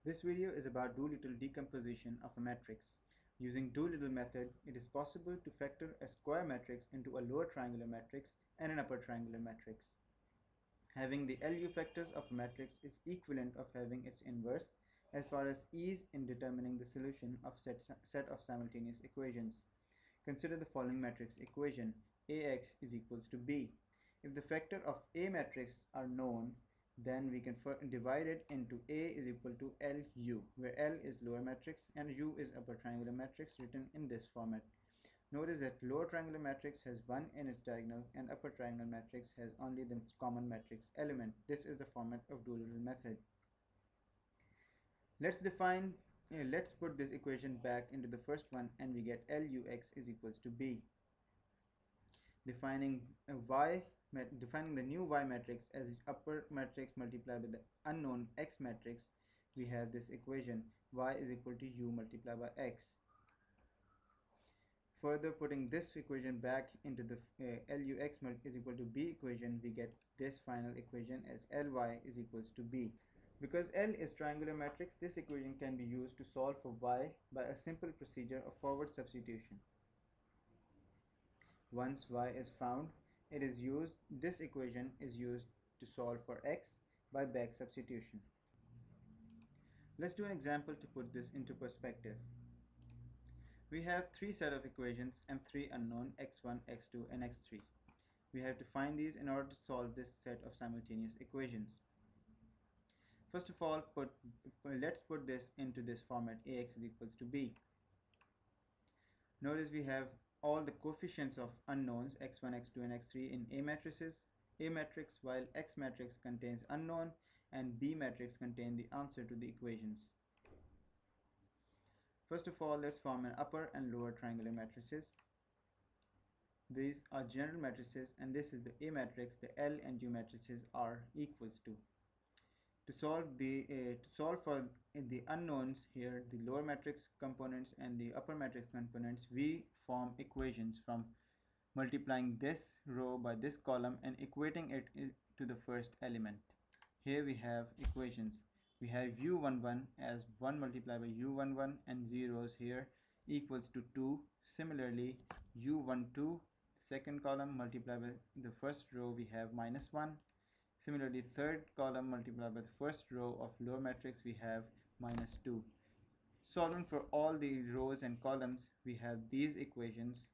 This video is about Doolittle decomposition of a matrix. Using Doolittle method, it is possible to factor a square matrix into a lower triangular matrix and an upper triangular matrix. Having the LU factors of a matrix is equivalent of having its inverse as far as ease in determining the solution of set of simultaneous equations. Consider the following matrix equation: AX is equals to B. If the factor of A matrix are known, then we can divide it into A is equal to LU, where L is lower matrix and U is upper triangular matrix, written in this format. Notice that lower triangular matrix has 1 in its diagonal and upper triangular matrix has only the common matrix element. This is the format of Doolittle method. Let's put this equation back into the first one and we get LUX is equals to B. Defining the new Y matrix as upper matrix multiplied by the unknown X matrix, we have this equation: Y is equal to U multiplied by X. Further putting this equation back into the LUX is equal to B equation, we get this final equation as LY is equals to B. Because L is triangular matrix, this equation can be used to solve for Y by a simple procedure of forward substitution. Once Y is found, this equation is used to solve for X by back substitution. Let's do an example to put this into perspective. We have three set of equations and three unknown x1, x2 and x3. We have to find these in order to solve this set of simultaneous equations. First of all, let's put this into this format: AX is equals to B. Notice we have all the coefficients of unknowns x1, x2 and x3 in A matrix, while X matrix contains unknown and B matrix contains the answer to the equations. First of all, let's form an upper and lower triangular matrices. These are general matrices and this is the A matrix. The L and U matrices are equals to. To solve for the unknowns here, the lower matrix components and the upper matrix components, we form equations from multiplying this row by this column and equating it to the first element. Here we have equations. We have U11 as 1 multiplied by U11 and zeros here equals to 2. Similarly, U12, second column multiplied by the first row, we have minus 1. Similarly, third column multiplied by the first row of lower matrix, we have minus 2. Solving for all the rows and columns, we have these equations.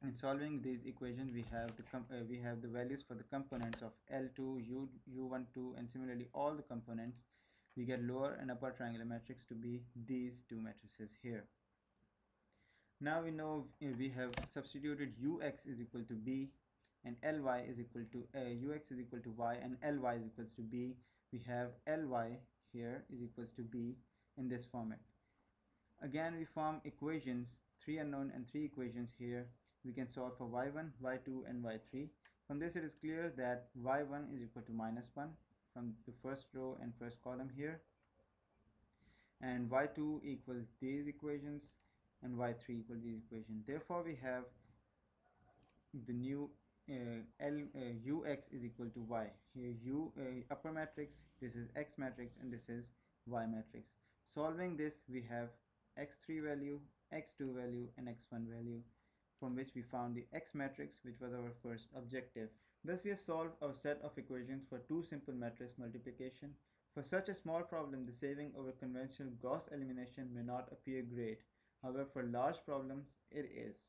In solving these equations, we have the values for the components of L2, U12, and similarly all the components. We get lower and upper triangular matrix to be these two matrices here. Now we know we have substituted UX is equal to B and LY is equal to UX is equal to Y and LY is equals to B. We have LY here is equals to B in this format. Again, we form equations, three unknown and three equations here. We can solve for y1, y2 and y3. From this it is clear that y1 is equal to minus 1 from the first row and first column here, and y2 equals these equations and y3 equals these equations. Therefore we have the new ux is equal to y. Here upper matrix, this is X matrix and this is Y matrix. Solving this, we have x3 value, x2 value and x1 value, from which we found the X matrix, which was our first objective. Thus we have solved our set of equations for two simple matrix multiplication. For such a small problem, the saving over conventional Gauss elimination may not appear great. However, for large problems, it is.